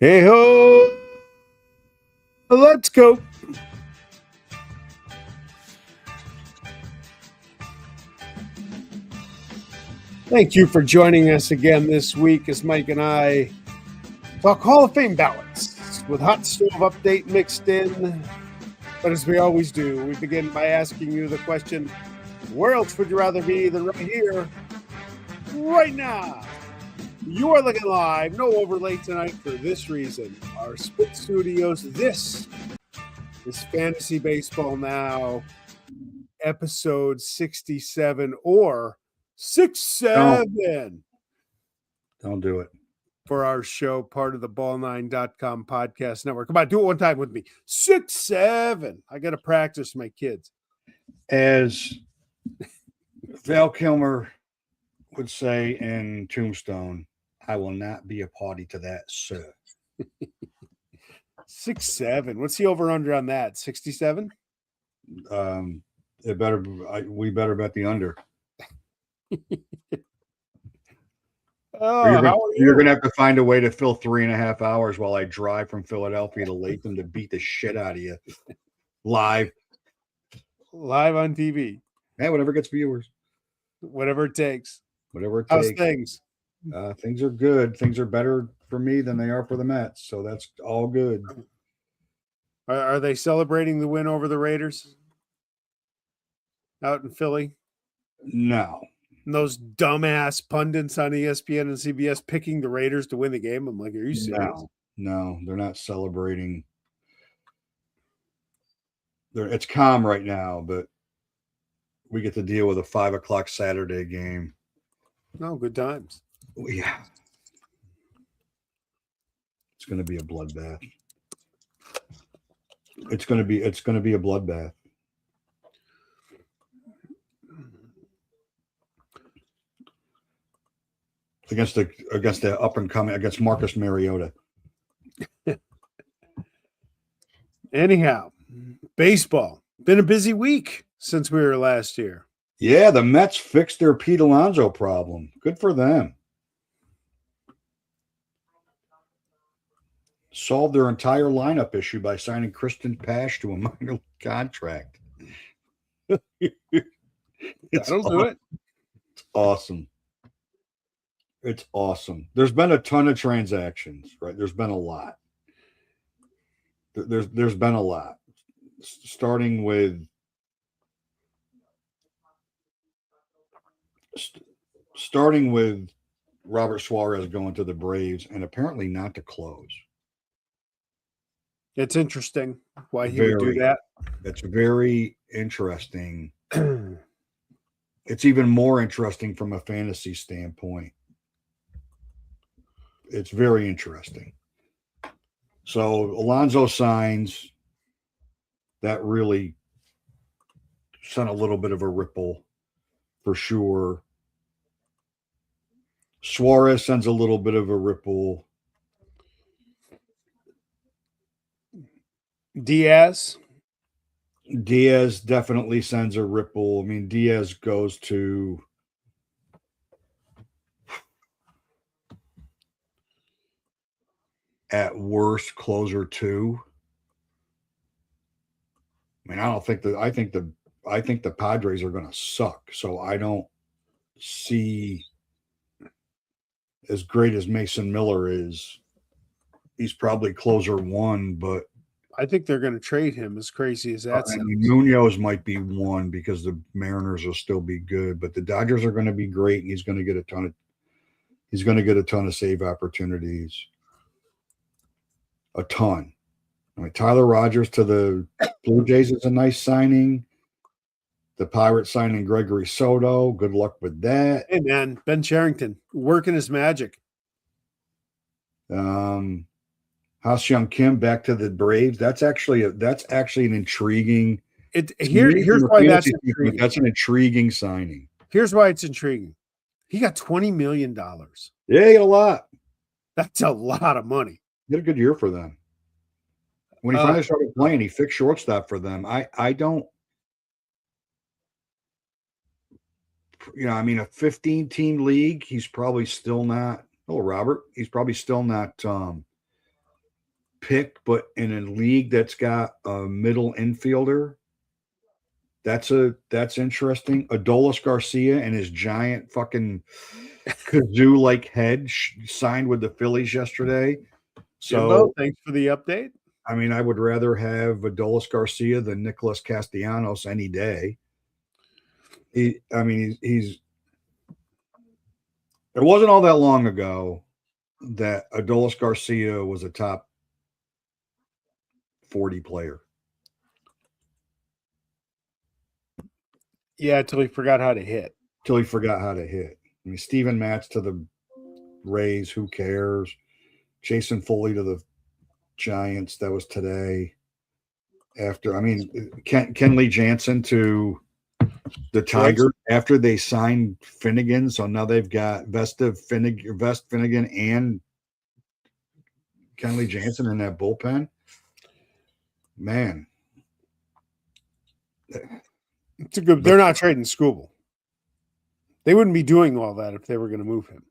Hey ho! Let's go. Thank you for joining us again this week as Mike and I talk Hall of Fame ballots with hot stove update mixed in. But as we always do, we begin by asking you the question, where else would you rather be than right here, right now? You are looking live, no overlay tonight for this reason. Our split studios, this is Fantasy Baseball Now, episode 67 or 67. Don't do it. For our show, part of the ball9.com podcast network. Come on, do it one time with me. 67. I got to practice my kids. As Val Kilmer would say in Tombstone, I will not be a party to that, sir. 6-7. What's the over under on that? 67? We better bet the under. You're going to have to find a way to fill 3.5 hours while I drive from Philadelphia to Latham to beat the shit out of you. Live on TV. Yeah, whatever gets viewers. Whatever it takes. How's things? Things are good. Things are better for me than they are for the Mets, so that's all good. Are they celebrating the win over the Raiders out in Philly? No. And those dumbass pundits on ESPN and CBS picking the Raiders to win the game. I'm like, are you serious? No, they're not celebrating. It's calm right now, but we get to deal with a 5:00 Saturday game. No, good times. Yeah. It's going to be a bloodbath. It's going to be a bloodbath. Against the up and coming, against Marcus Mariota. Anyhow, baseball. Been a busy week since we were last year. Yeah, the Mets fixed their Pete Alonso problem. Good for them. Solved their entire lineup issue by signing Kristen Pash to a minor contract. That'll do it. It's awesome. It's awesome. There's been a ton of transactions, right? There's been a lot. There's been a lot. Starting with Robert Suarez going to the Braves and apparently not to close. It's interesting why he would do that. It's very interesting. It's even more interesting from a fantasy standpoint. It's very interesting. So Alonso signs. That really sent a little bit of a ripple for sure. Suarez sends a little bit of a ripple. Diaz definitely sends a ripple. I mean, Diaz goes to at worst closer 2. I mean, I think the Padres are going to suck. So I don't see, as great as Mason Miller is, he's probably closer 1, but I think they're going to trade him, as crazy as that sounds. Munoz might be 1 because the Mariners will still be good, but the Dodgers are going to be great, and he's going to get a ton of save opportunities. A ton. I mean, Tyler Rogers to the Blue Jays is a nice signing. The Pirates signing Gregory Soto. Good luck with that. Hey, man, Ben Cherington working his magic. Ha-Seong Kim back to the Braves. That's actually an intriguing. Here's why that's intriguing. That's an intriguing signing. Here's why it's intriguing. He got $20 million. Yeah, he got a lot. That's a lot of money. He had a good year for them. When he finally started playing, he fixed shortstop for them. I don't, a 15-team league, he's probably still not Hello, Robert. He's probably still not picked, but in a league that's got a middle infielder, that's interesting. Adolis Garcia and his giant fucking kazoo like head signed with the Phillies yesterday. Jimbo, So thanks for the update. I mean, I would rather have Adolis Garcia than Nicholas Castellanos any day. He's. It wasn't all that long ago that Adolis Garcia was a top 40 player. Yeah, until he forgot how to hit. Till he forgot how to hit. I mean, Steven Matz to the Rays, who cares? Jason Foley to the Giants, that was today. After, I mean, Kenley Jansen to the Tigers after they signed Finnegan. So now they've got Vest Finnegan and Kenley Jansen in that bullpen. Man. It's a good. They're not trading Skubal. They wouldn't be doing all that if they were going to move him.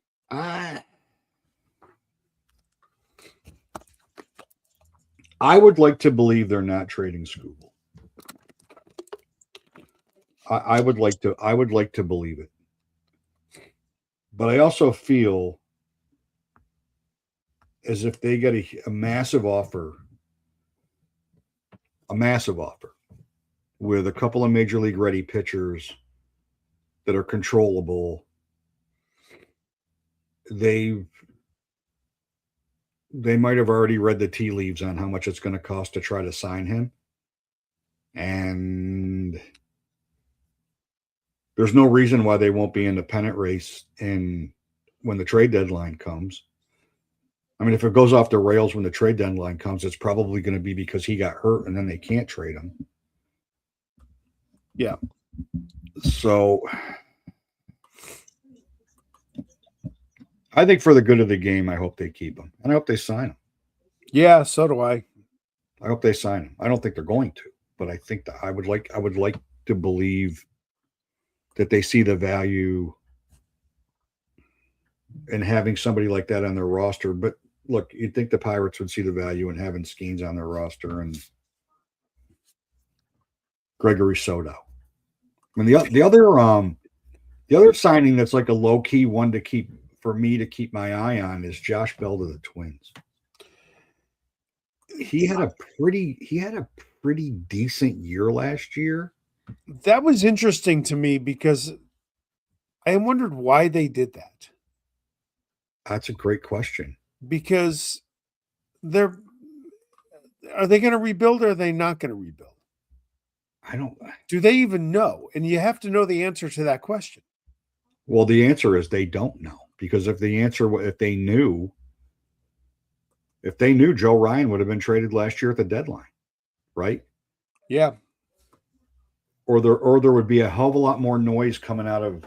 I would like to believe they're not trading Skubal. I would like to believe it. But I also feel as if they get a massive offer with a couple of major league ready pitchers that are controllable. They might have already read the tea leaves on how much it's going to cost to try to sign him. And there's no reason why they won't be in the pennant race when the trade deadline comes. I mean, if it goes off the rails when the trade deadline comes, it's probably going to be because he got hurt and then they can't trade him. Yeah. So I think for the good of the game, I hope they keep him. And I hope they sign him. Yeah, so do I. I hope they sign him. I don't think they're going to, but I think that I would like to believe that they see the value in having somebody like that on their roster. But look, you'd think the Pirates would see the value in having Skeens on their roster and Gregory Soto. I mean, the other signing that's like a low key one to keep for me to keep my eye on is Josh Bell to the Twins. He had a pretty decent year last year. That was interesting to me because I wondered why they did that. That's a great question. Because are they going to rebuild or are they not going to rebuild? Do they even know? And you have to know the answer to that question. Well, the answer is they don't know, because if they knew, Joe Ryan would have been traded last year at the deadline, right? Yeah. Or there would be a hell of a lot more noise coming out of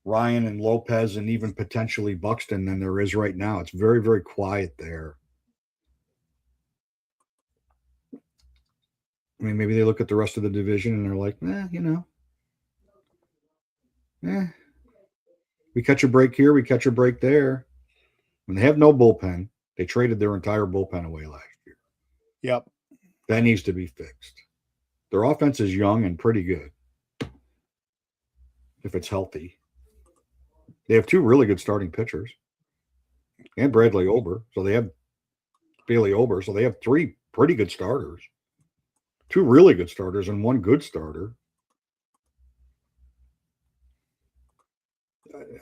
Ryan and Lopez and even potentially Buxton than there is right now. It's very, very quiet there. I mean, maybe they look at the rest of the division and they're like, we catch a break here, we catch a break there. When they have no bullpen, they traded their entire bullpen away last year. Yep. That needs to be fixed. Their offense is young and pretty good if it's healthy. They have two really good starting pitchers and Bradley Ober. So they have Bailey Ober. So they have three pretty good starters, two really good starters and one good starter.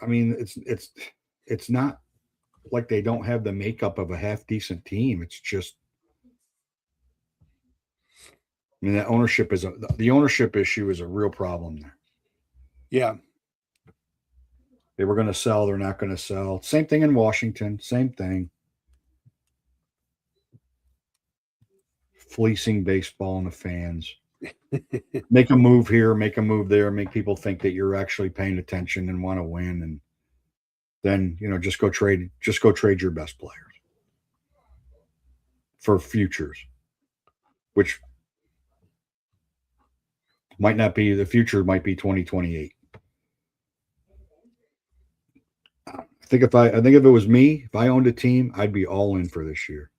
I mean, it's not like they don't have the makeup of a half decent team. It's just, I mean, the ownership issue is a real problem there. Yeah. They were going to sell. They're not going to sell. Same thing in Washington. Same thing. Fleecing baseball and the fans. Make a move here, make a move there, make people think that you're actually paying attention and want to win. And then, just go trade your best players for futures, which might not be the future, might be 2028. I I think if it was me, if I owned a team, I'd be all in for this year.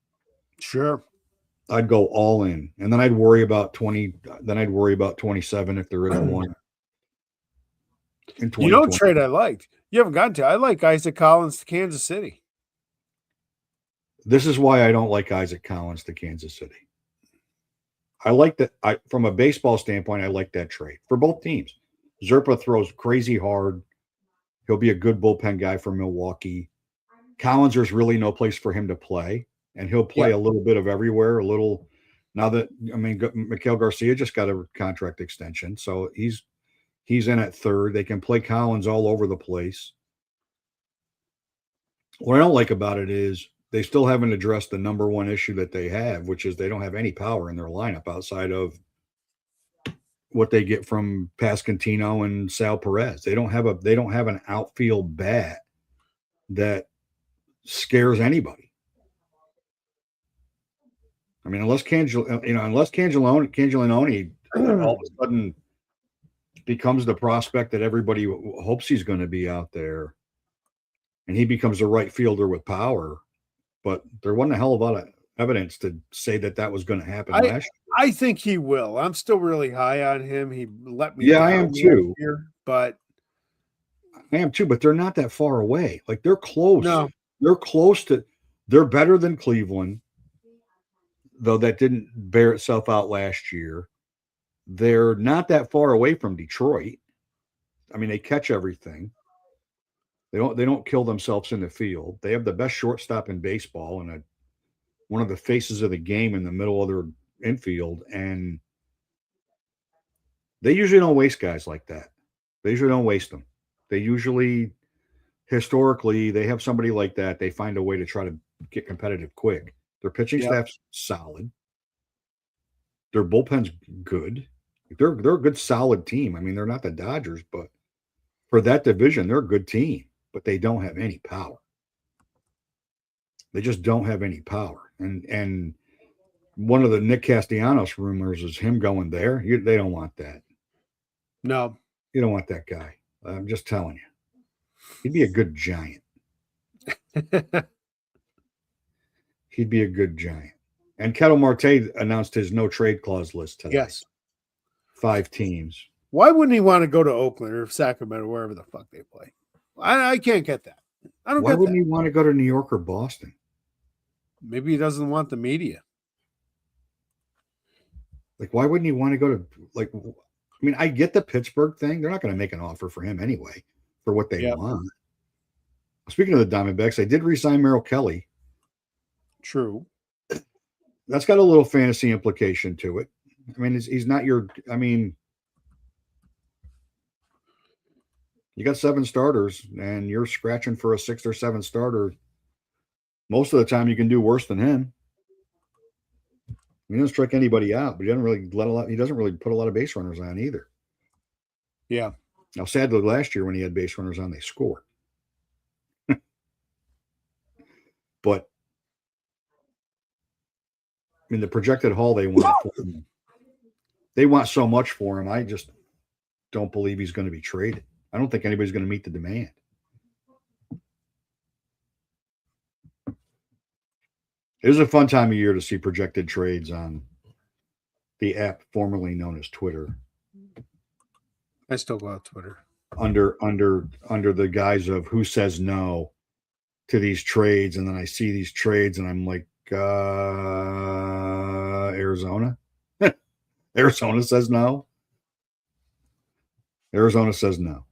Sure. I'd go all in, and then I'd worry about 20. Then I'd worry about 27 if there is one in You know, 2020. trade I liked. You haven't gotten to. I like Isaac Collins to Kansas City. This is why I don't like Isaac Collins to Kansas City. I like that. From a baseball standpoint, I like that trade for both teams. Zerpa throws crazy hard. He'll be a good bullpen guy for Milwaukee. Collins, there's really no place for him to play, and he'll play a little bit of everywhere. A little. Now that Miguel Garcia just got a contract extension, so he's in at third. They can play Collins all over the place. What I don't like about it is they still haven't addressed the number one issue that they have, which is they don't have any power in their lineup outside of what they get from Pasquantino and Sal Perez. They don't have an outfield bat that scares anybody. I mean, unless Cangiolone all of a sudden becomes the prospect that everybody hopes he's going to be out there, and he becomes a right fielder with power. But there wasn't a hell of a lot of evidence to say that was going to happen last year. I think he will. I'm still really high on him. He let me. Yeah, I am too. But they're not that far away. Like they're close. No. They're close to. They're better than Cleveland, though that didn't bear itself out last year. They're not that far away from Detroit. I mean, they catch everything. They don't kill themselves in the field. They have the best shortstop in baseball and one of the faces of the game in the middle of their infield. And they usually don't waste guys like that. They usually don't waste them. They usually, historically, they have somebody like that. They find a way to try to get competitive quick. Their pitching staff's solid. Their bullpen's good. They're a good, solid team. I mean, they're not the Dodgers, but for that division, they're a good team. But they don't have any power. They just don't have any power. And one of the Nick Castellanos rumors is him going there. They don't want that. No. You don't want that guy. I'm just telling you. He'd be a good Giant. He'd be a good Giant. And Ketel Marte announced his no trade clause list today. Yes. 5 teams. Why wouldn't he want to go to Oakland or Sacramento, wherever the fuck they play? I can't get that. I don't Why get wouldn't that. he want to go to New York or Boston? Maybe he doesn't want the media. Like, why wouldn't he want to go to, I mean, I get the Pittsburgh thing. They're not going to make an offer for him anyway for what they want. Speaking of the Diamondbacks, they did re-sign Merrill Kelly. True. That's got a little fantasy implication to it. I mean, he's not your, I mean, you got 7 starters and you're scratching for a 6th or 7th starter. Most of the time you can do worse than him. He doesn't strike anybody out, but he doesn't really put a lot of base runners on either. Yeah. Now, sadly, last year when he had base runners on, they scored. But in the projected haul they want so much for him. I just don't believe he's going to be traded. I don't think anybody's going to meet the demand. It is a fun time of year to see projected trades on the app formerly known as Twitter. I still go on Twitter. Under the guise of who says no to these trades, and then I see these trades and I'm like, Arizona? Arizona says no. Arizona says no.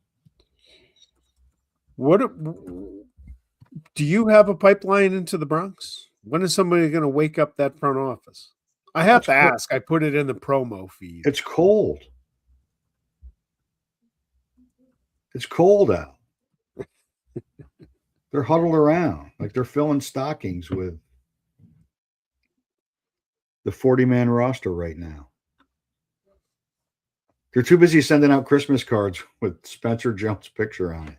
What do you have a pipeline into the Bronx? When is somebody going to wake up that front office? I have to ask. I put it in the promo feed. It's cold. It's cold out. They're huddled around like they're filling stockings with the 40-man roster right now. They're too busy sending out Christmas cards with Spencer Jones' picture on it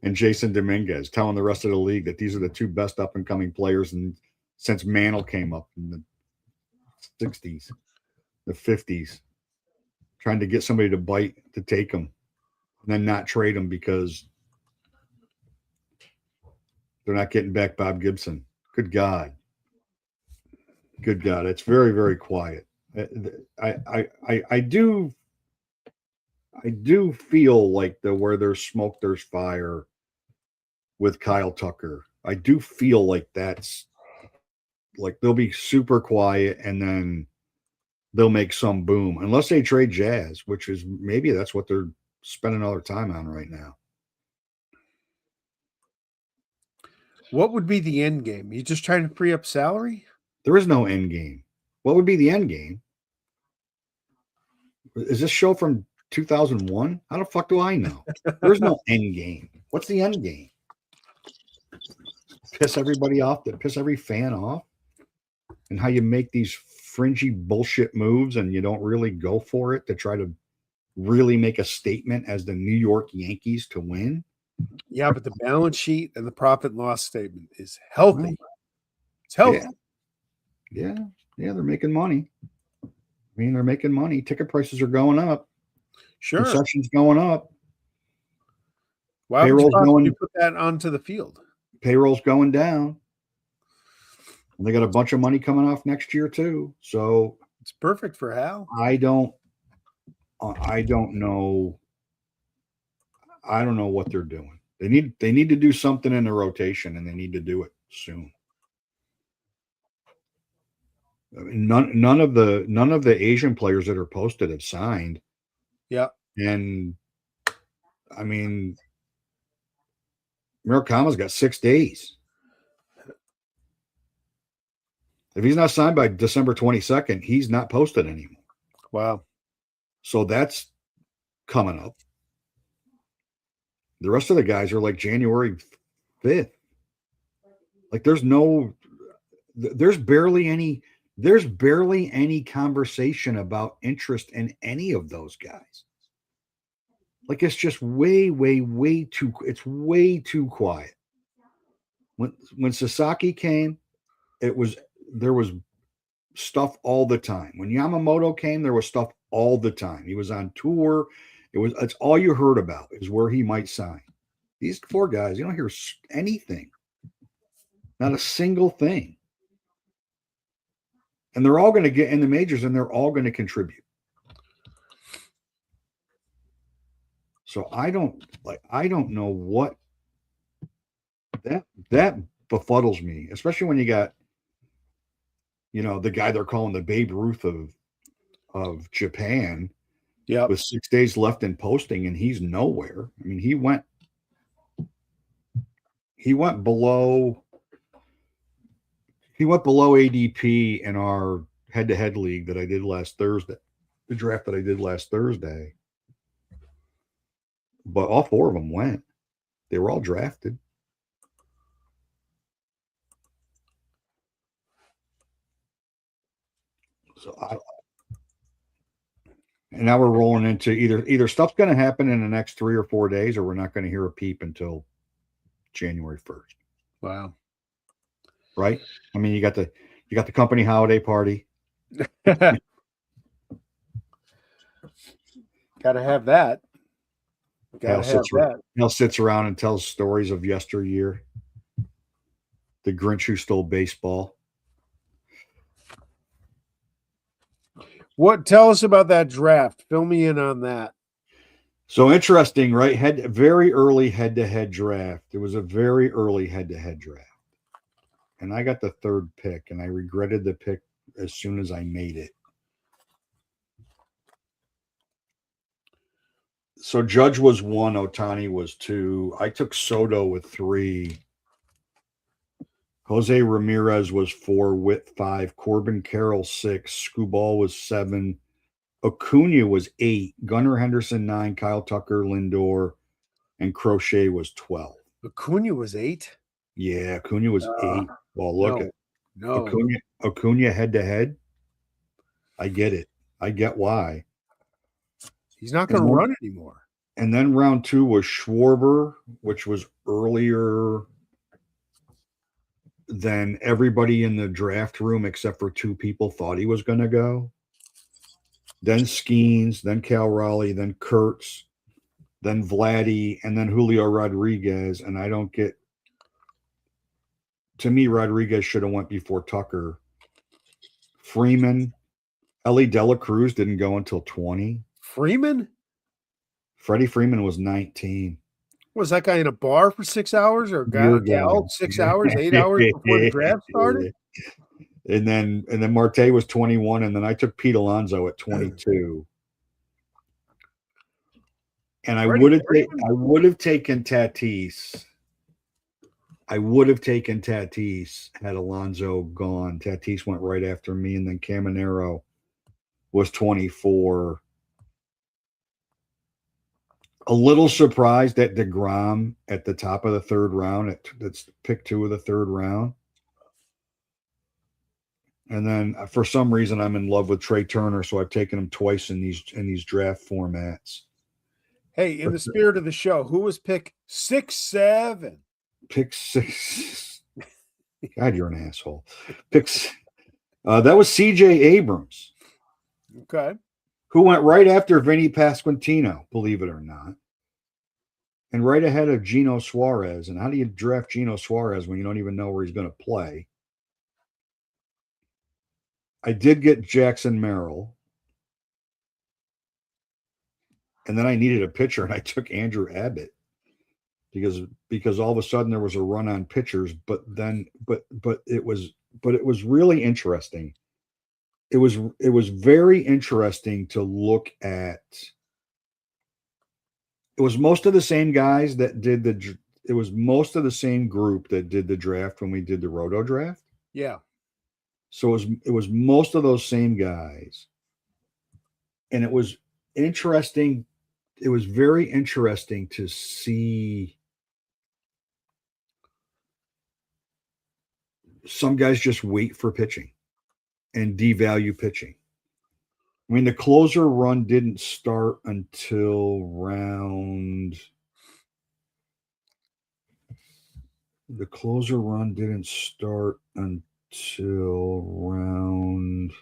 and Jason Dominguez, telling the rest of the league that these are the 2 best up-and-coming players since Mantle came up in the 60s, the 50s, trying to get somebody to bite to take them and then not trade them because They're not getting back Bob Gibson. Good God. Good God. It's very, very quiet. I do feel like where there's smoke, there's fire with Kyle Tucker. I do feel like that's like they'll be super quiet and then they'll make some boom unless they trade Jazz, which is maybe that's what they're spending all their time on right now. What would be the end game? You just trying to free up salary? There is no end game. What would be the end game? Is this show from 2001? How the fuck do I know? There's no end game. What's the end game? Piss everybody off, piss every fan off, and how you make these fringy bullshit moves and you don't really go for it to try to really make a statement as the New York Yankees to win. Yeah, but the balance sheet and the profit and loss statement is healthy. It's healthy. Yeah, they're making money. I mean, they're making money. Ticket prices are going up. Sure. Concessions going up. Why would you put that onto the field? Payroll's going down. And they got a bunch of money coming off next year too. So it's perfect for Hal. I don't know. I don't know what they're doing. They need to do something in the rotation, and they need to do it soon. I mean, none of the Asian players that are posted have signed. Yeah. And I mean, Murakami's got 6 days. If he's not signed by December 22nd, he's not posted anymore. Wow. So that's coming up. The rest of the guys are like January 5th. Like there's barely any conversation about interest in any of those guys. Like it's just way too quiet. When Sasaki came, there was stuff all the time. When Yamamoto came, there was stuff all the time. He was on tour. It's all you heard about is where he might sign. These 4 guys, you don't hear anything. Not a single thing. And they're all going to get in the majors and they're all going to contribute. So I don't know what that befuddles me, especially when you got, the guy they're calling the Babe Ruth of Japan. Yeah. With 6 days left in posting and he's nowhere. I mean, he went below ADP in our head-to-head league that I did last Thursday, the draft that I did last Thursday. But all 4 of them went. They were all drafted. So and now we're rolling into either stuff's going to happen in the next 3 or 4 days, or we're not going to hear a peep until January 1st. Wow. Right? I mean, you got the company holiday party. Got to have that. Hal sits around and tells stories of yesteryear. The Grinch who stole baseball. Tell us about that draft. Fill me in on that. So interesting, right? Very early head-to-head draft. It was a very early head-to-head draft. And I got the 3rd pick, and I regretted the pick as soon as I made it. So Judge was 1, Ohtani was 2. I took Soto with 3. Jose Ramirez was 4, Witt 5, Corbin Carroll 6, Skubal was 7, Acuna was 8, Gunnar Henderson 9, Kyle Tucker, Lindor, and Crochet was 12. Acuna was 8? Yeah, Acuna was 8. Well, look at Acuna head-to-head. I get it. I get why. He's not going to run anymore. And then round 2 was Schwarber, which was earlier than everybody in the draft room except for 2 people thought he was going to go. Then Skeens, then Cal Raleigh, then Kurtz, then Vladdy, and then Julio Rodriguez. And I don't get to me, Rodriguez should have went before Tucker. Freeman, Ellie Dela Cruz didn't go until 20. Freeman? Freddie Freeman was 19. Was that guy in a bar for 6 hours or Your gal 6 hours, 8 hours before the draft started? And then Marte was 21, and then I took Pete Alonso at 22. And I would have taken Tatis. I would have taken Tatis had Alonso gone. Tatis went right after me, and then Caminero was 24. A little surprised at DeGrom at the top of the third round. That's pick 2 of the third round. And then for some reason, I'm in love with Trey Turner, so I've taken him twice in these draft formats. Hey, in the spirit of the show, who was pick 6-7? Pick 6. God, you're an asshole. Picks. That was C.J. Abrams. Okay. Who went right after Vinny Pasquantino, believe it or not, and right ahead of Gino Suarez. And how do you draft Gino Suarez when you don't even know where he's going to play? I did get Jackson Merrill. And then I needed a pitcher, and I took Andrew Abbott because all of a sudden there was a run on pitchers. But it was really interesting. It was very interesting to look at. It was most of the same guys that did it was most of the same group that did the draft when we did the Roto draft. Yeah. So it was most of those same guys. And it was interesting. It was very interesting to see some guys just wait for pitching and devalue pitching. I mean, the closer run didn't start until round. The closer run didn't start until round.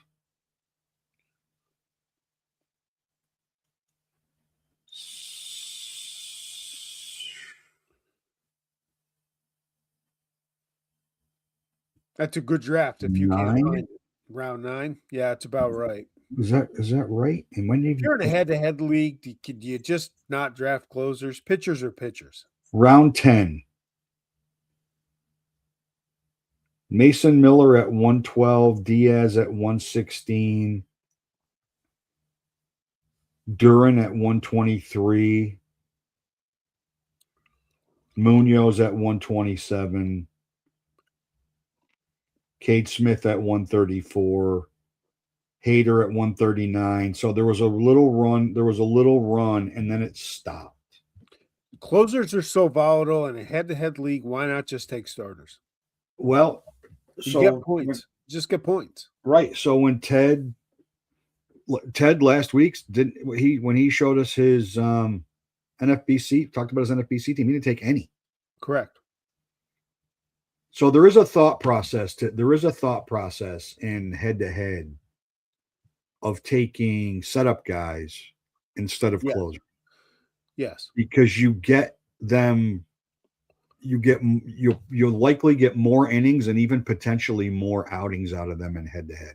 That's a good draft if you 9? can't find it. Round 9? Yeah, it's about right. Is that right? And when did if you're in a head-to-head league, do you just not draft closers? Pitchers or pitchers? Round 10. Mason Miller at 112, Diaz at 116, Duran at 123, Munoz at 127, Cade Smith at 134, Hader at 139. So there was a little run, and then it stopped. Closers are so volatile in a head-to-head league. Why not just take starters? Well, you get points. Just get points. Right. So when Ted last week when he showed us his NFBC, talked about his NFBC team, he didn't take any. Correct. So there is a thought process in head-to-head of taking setup guys instead of closers. Yes. Because you get them, you'll likely get more innings and even potentially more outings out of them in head-to-head.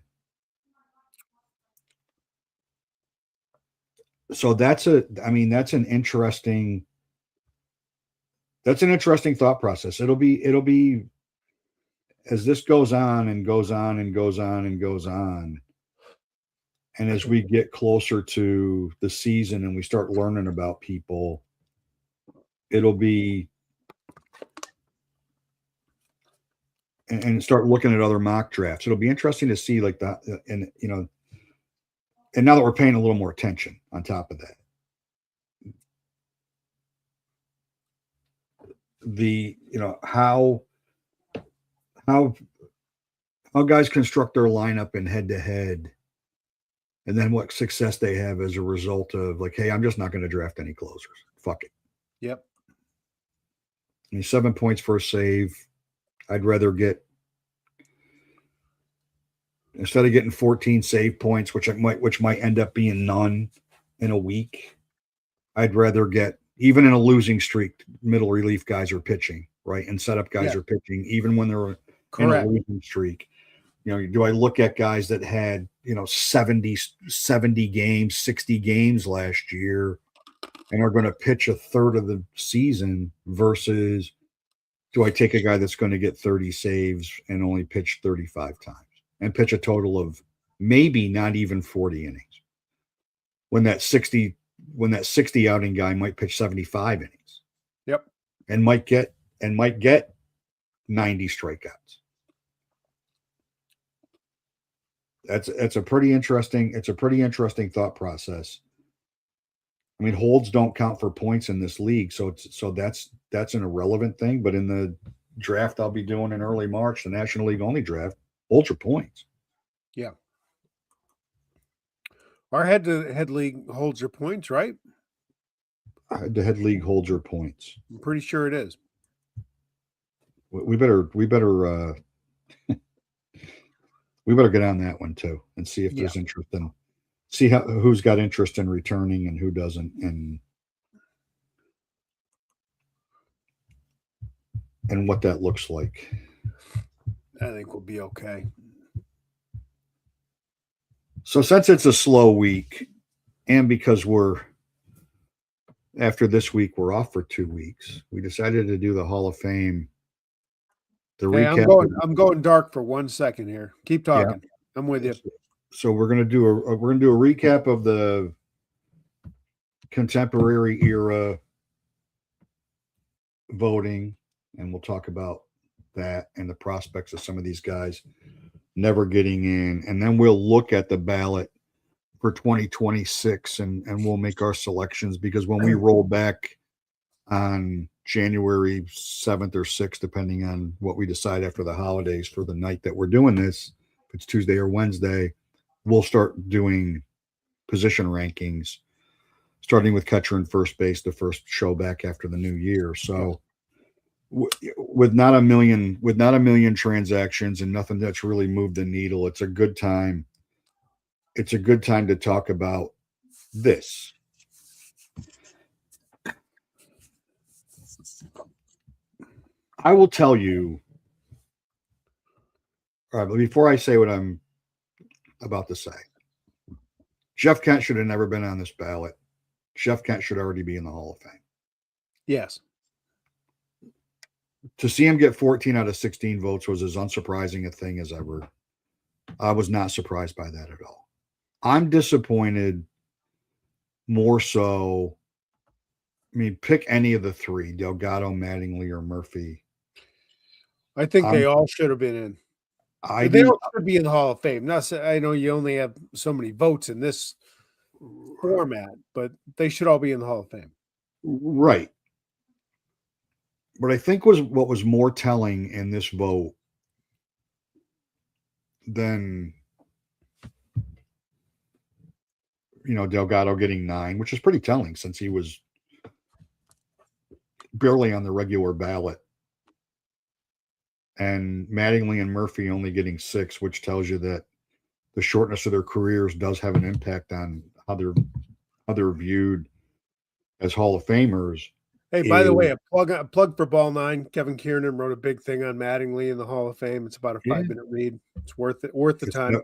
So that's an interesting thought process. It'll be as this goes on and goes on and goes on and goes on, and as we get closer to the season and we start learning about people, it'll be and start looking at other mock drafts. It'll be interesting to see like that, and and now that we're paying a little more attention on top of that, how guys construct their lineup in head-to-head, and then what success they have as a result of like, hey, I'm just not going to draft any closers. Fuck it. Yep. 7 points for a save. I'd rather get, instead of getting 14 save points, which might end up being none in a week, I'd rather get, even in a losing streak, middle relief guys are pitching, right? And setup guys are pitching, even when they're in a Correct. losing streak. Do I look at guys that had, 70 games, 60 games last year and are going to pitch a third of the season versus do I take a guy that's going to get 30 saves and only pitch 35 times and pitch a total of maybe not even 40 innings when that 60 outing guy might pitch 75 innings. Yep. And might get 90 strikeouts. It's a pretty interesting thought process. I mean, holds don't count for points in this league, so that's an irrelevant thing. But in the draft I'll be doing in early March, the National League only draft, holds are points. Yeah. Our head-to-head league holds your points, right? The head league holds your points. I'm pretty sure it is. We better get on that one too and see if there's interest in see who's got interest in returning and who doesn't and what that looks like. I think we'll be okay. So since it's a slow week and because after this week we're off for 2 weeks, we decided to do the Hall of Fame. I'm going dark for 1 second here. Keep talking. Yeah. I'm with you. So we're gonna do a recap of the contemporary era voting, and we'll talk about that and the prospects of some of these guys never getting in, and then we'll look at the ballot for 2026 and we'll make our selections, because when we roll back on January 7th or 6th, depending on what we decide after the holidays for the night that we're doing this, if it's Tuesday or Wednesday, we'll start doing position rankings, starting with catcher and first base, the first show back after the new year. So with not a million transactions and nothing that's really moved the needle, it's a good time. It's a good time to talk about this. I will tell you, before I say what I'm about to say, Jeff Kent should have never been on this ballot. Jeff Kent should already be in the Hall of Fame. Yes. To see him get 14 out of 16 votes was as unsurprising a thing as ever. I was not surprised by that at all. I'm disappointed more so. I mean, pick any of the three, Delgado, Mattingly, or Murphy. I think they all should have been in. They all should be in the Hall of Fame. I know you only have so many votes in this format, but they should all be in the Hall of Fame. Right. But I think what was more telling in this vote than, Delgado getting 9, which is pretty telling since he was barely on the regular ballot, and Mattingly and Murphy only getting 6, which tells you that the shortness of their careers does have an impact on how they're viewed as Hall of Famers. Hey, by the way, a plug for Ball 9. Kevin Kiernan wrote a big thing on Mattingly in the Hall of Fame. It's about a 5-minute read. It's worth the time.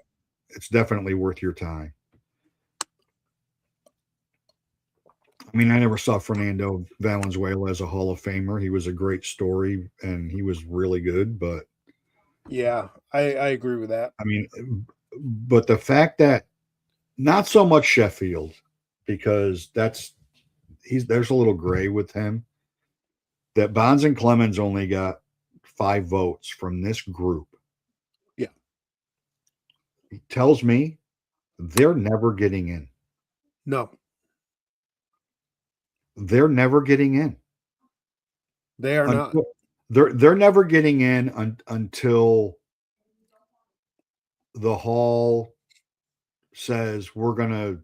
It's definitely worth your time. I mean, I never saw Fernando Valenzuela as a Hall of Famer. He was a great story, and he was really good. But yeah, I agree with that. I mean, but the fact that not so much Sheffield, because there's a little gray with him, that Bonds and Clemens only got 5 votes from this group. Yeah. He tells me they're never getting in. No. They're never getting in. They are not. They're never getting in until the Hall says we want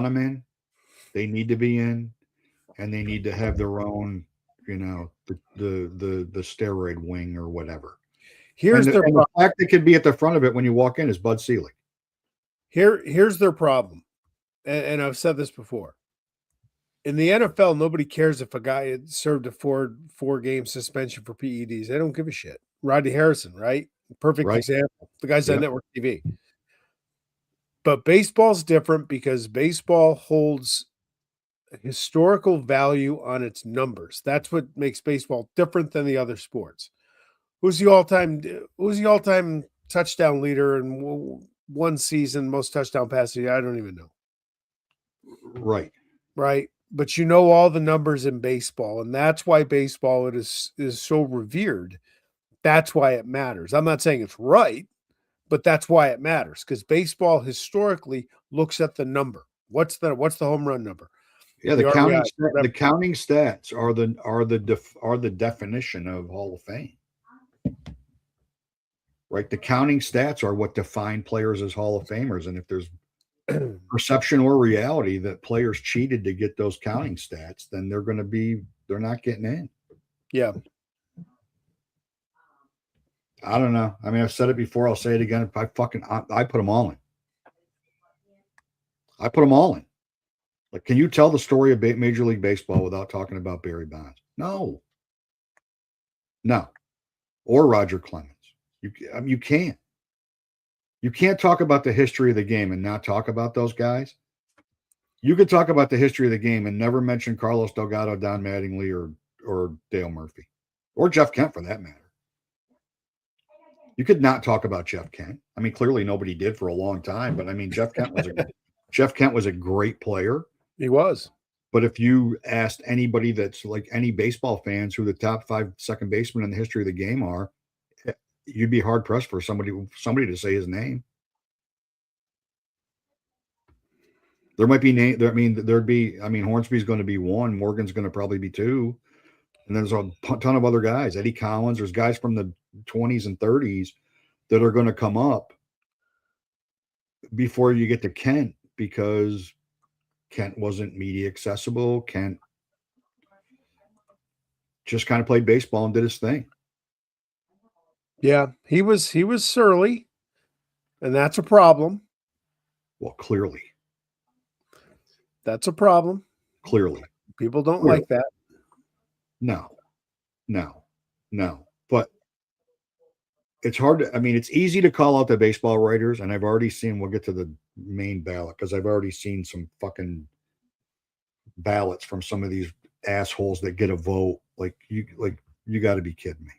them in. They need to be in, and they need to have their own, the steroid wing or whatever. The fact that could be at the front of it when you walk in is Bud Selig. Here's their problem. And I've said this before. In the NFL, nobody cares if a guy had served a four-game suspension for PEDs. They don't give a shit. Rodney Harrison, right? Perfect Right. example. The guy's on Yep. network TV. But baseball's different because baseball holds historical value on its numbers. That's what makes baseball different than the other sports. Who's the all-time touchdown leader in one season, most touchdown passes? I don't even know. Right. Right? But you know all the numbers in baseball, and that's why baseball is so revered. That's why it matters. I'm not saying it's right, but that's why it matters because baseball historically looks at the number. What's the home run number? Yeah, The RBI, the whatever. counting stats are the definition of Hall of Fame. Right? The counting stats are what define players as Hall of Famers. And if there's perception or reality that players cheated to get those counting stats, then they're not getting in. Yeah. I don't know. I mean, I've said it before. I'll say it again. I put them all in. I put them all in. Like, can you tell the story of Major League Baseball without talking about Barry Bonds? No. Or Roger Clemens. You can't. You can't talk about the history of the game and not talk about those guys. You could talk about the history of the game and never mention Carlos Delgado, Don Mattingly, or Dale Murphy, or Jeff Kent for that matter. You could not talk about Jeff Kent. I mean, clearly nobody did for a long time, but I mean, Jeff Kent was a great player. He was. But if you asked anybody that's like any baseball fans who the top 5 second basemen in the history of the game are, you'd be hard pressed for somebody to say his name. There might be Hornsby's going to be 1, Morgan's going to probably be 2, and there's a ton of other guys. Eddie Collins. There's guys from the 20s and 30s that are going to come up before you get to Kent because Kent wasn't media accessible. Kent just kind of played baseball and did his thing. Yeah, he was surly, and that's a problem. Well, clearly. That's a problem. Clearly. People don't like that. No. But it's hard to, I mean, it's easy to call out the baseball writers, and I've already seen, we'll get to the main ballot because I've already seen some fucking ballots from some of these assholes that get a vote. Like you got to be kidding me.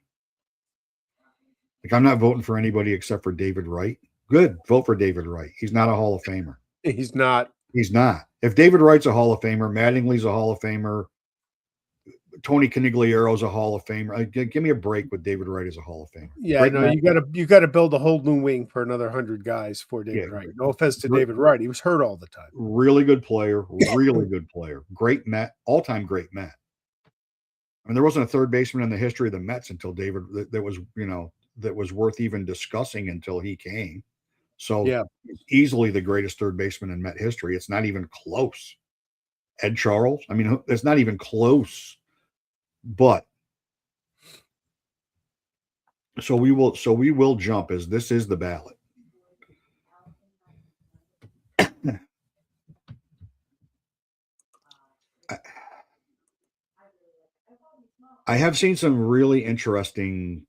Like, I'm not voting for anybody except for David Wright. Good. Vote for David Wright. He's not a Hall of Famer. He's not. If David Wright's a Hall of Famer, Mattingly's a Hall of Famer, Tony Conigliero's a Hall of Famer. Give me a break with David Wright as a Hall of Famer. Yeah, I know. You got to build a whole new wing for another 100 guys for David Wright. No offense to David Wright. He was hurt all the time. Really good player. Really good player. Great Met. All-time great Met. I mean, there wasn't a third baseman in the history of the Mets until David that was worth even discussing until he came. So yeah, easily the greatest third baseman in Met history. It's not even close. Ed Charles. I mean, it's not even close. But so we will jump as this is the ballot. I have seen some really interesting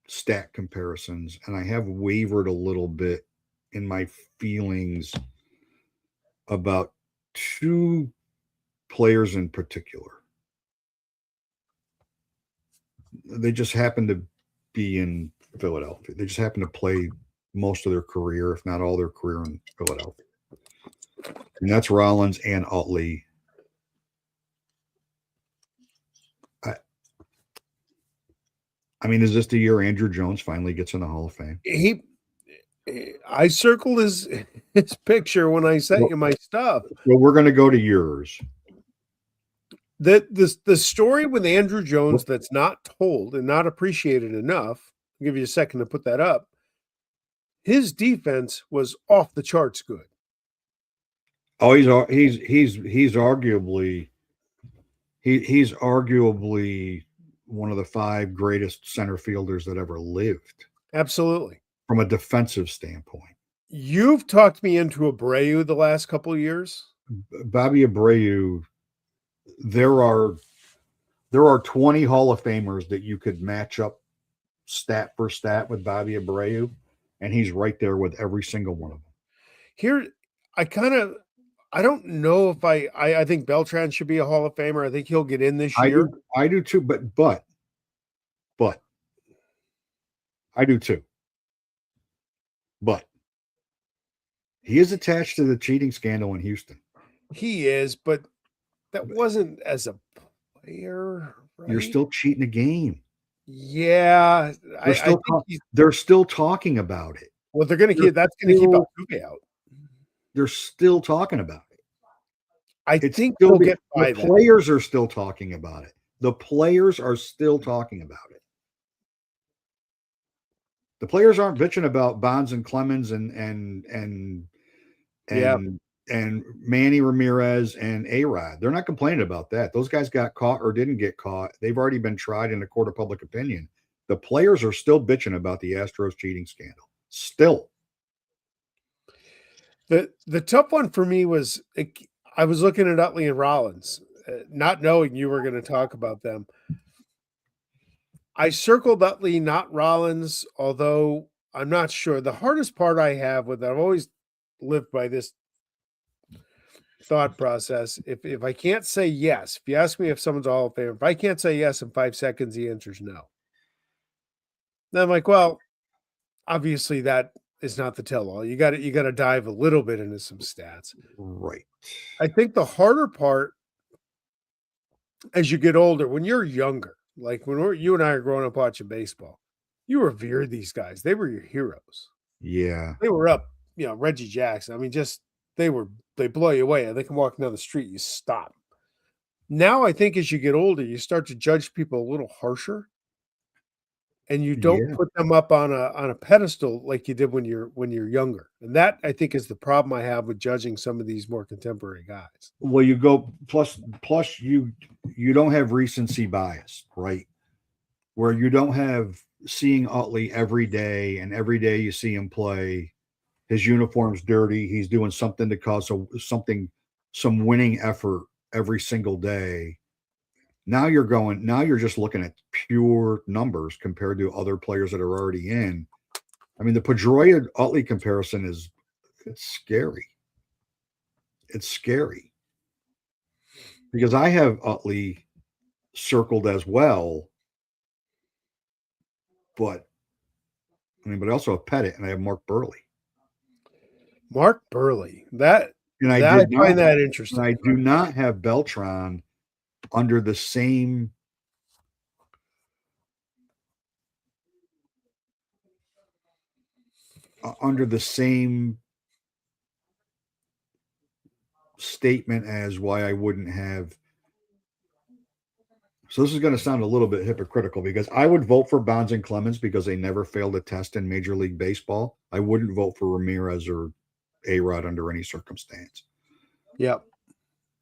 stat comparisons, and I have wavered a little bit in my feelings about 2 players in particular. They just happen to be in Philadelphia. They just happen to play most of their career, if not all their career, in Philadelphia. And that's Rollins and Utley. I mean, is this the year Andrew Jones finally gets in the Hall of Fame? I circled his picture when I sent you my stuff. Well, we're going to go to yours. The story with Andrew Jones that's not told and not appreciated enough. I'll give you a second to put that up. His defense was off the charts good. Oh, he's arguably one of the 5 greatest center fielders that ever lived. Absolutely. From a defensive standpoint. You've talked me into Abreu the last couple of years. Bobby Abreu there are 20 Hall of Famers that you could match up stat for stat with Bobby Abreu, and he's right there with every single one of them. Here, I don't know if I think Beltran should be a Hall of Famer. I think he'll get in this year. I do too, but I do too. But he is attached to the cheating scandal in Houston. He is, but that wasn't as a player, right? You're still cheating the game. Yeah, they're still talking about it. Well, that's going to keep Altuve out. They're still talking about it. I think they'll get by the players are still talking about it. The players are still talking about it. The players aren't bitching about Bonds and Clemens and Manny Ramirez and A-Rod. They're not complaining about that. Those guys got caught or didn't get caught. They've already been tried in a court of public opinion. The players are still bitching about the Astros cheating scandal. Still. The tough one for me was I was looking at Utley and Rollins, not knowing you were going to talk about them. I circled Utley, not Rollins, although I'm not sure. The hardest part I have with that, I've always lived by this thought process. If I can't say yes, if you ask me if someone's a Hall of Famer, if I can't say yes in 5 seconds, the answer is no. Then I'm like, well, obviously that is not the tell-all. You got to dive a little bit into some stats. Right. I think the harder part as you get older, when you're younger, like when you and I are growing up watching baseball, you revered these guys. They were your heroes. Yeah. They were up, Reggie Jackson. I mean, they blow you away. They can walk down the street, you stop. Now I think as you get older, you start to judge people a little harsher. And you don't put them up on a pedestal like you did when you're younger. And that I think is the problem I have with judging some of these more contemporary guys. Well, you go plus you don't have recency bias, right? Where you don't have seeing Utley every day, and every day you see him play, his uniform's dirty, he's doing something to cause some winning effort every single day. Now you're just looking at pure numbers compared to other players that are already in. I mean, the Pedroia Utley comparison it's scary. It's scary because I have Utley circled as well, but I also have Pettit and I have Mark Burley. Mark Burley, I find that interesting. I do not have Beltran under the same statement as why I wouldn't have. So this is going to sound a little bit hypocritical because I would vote for Bonds and Clemens because they never failed a test in Major League Baseball. I wouldn't vote for Ramirez or A-Rod under any circumstance. Yep.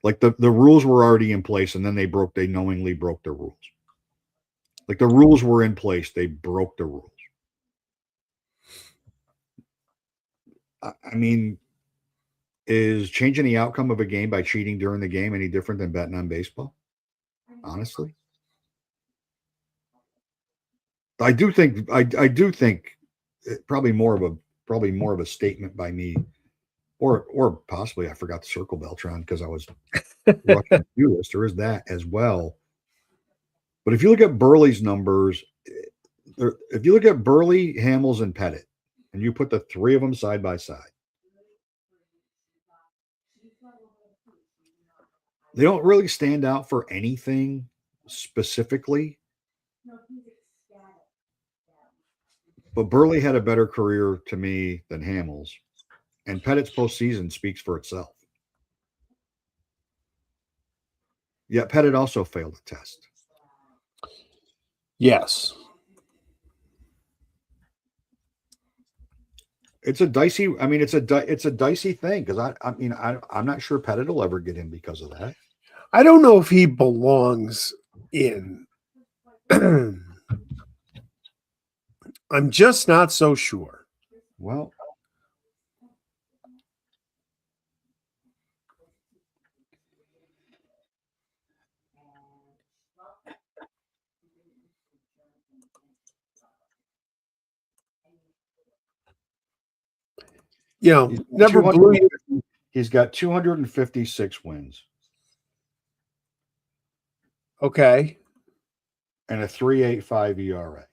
Like the rules were already in place and then they knowingly broke the rules. Like the rules were in place, they broke the rules. I mean, is changing the outcome of a game by cheating during the game any different than betting on baseball? Honestly, I do think probably more of a statement by me, or possibly I forgot to circle Beltran because I was rushing to do this. There is that as well. But if you look at Burley's numbers, if you look at Burley, Hamels, and Pettit, and you put the three of them side by side, they don't really stand out for anything specifically. But Burley had a better career to me than Hamels. And Pettit's postseason speaks for itself. Yet Pettit also failed the test. Yes. It's a dicey thing because I'm not sure Pettit will ever get in because of that. I don't know if he belongs in. I'm just not so sure. Well, never blew you. He's got 256 wins. Okay. And a 3.85 ERA.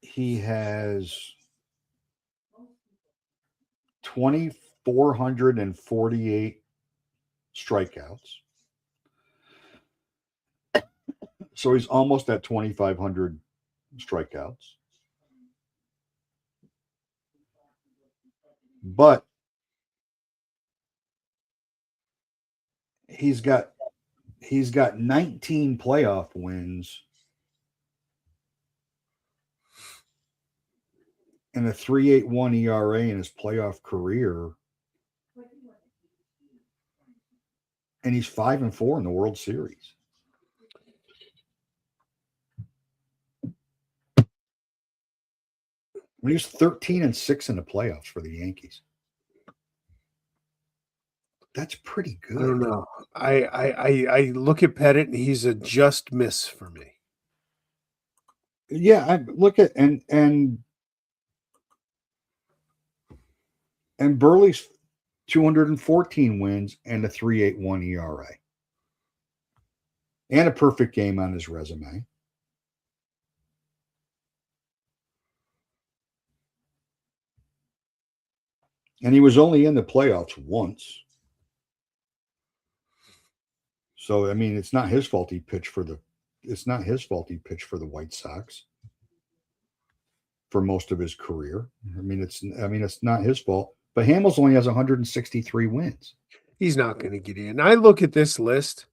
He has 2,448 strikeouts. So he's almost at 2,500 strikeouts. But he's got 19 playoff wins and a 3.81 ERA in his playoff career. And he's 5-4 in the World Series. He was 13-6 in the playoffs for the Yankees. That's pretty good. I don't know. I look at Pettit and he's a just miss for me. Yeah, I look at and Burley's 214 wins and a 3.81 ERA. And a perfect game on his resume. And he was only in the playoffs once. So I mean, it's not his fault he pitched for the White Sox for most of his career. I mean, it's not his fault. But Hamels only has 163 wins. He's not going to get in. I look at this list.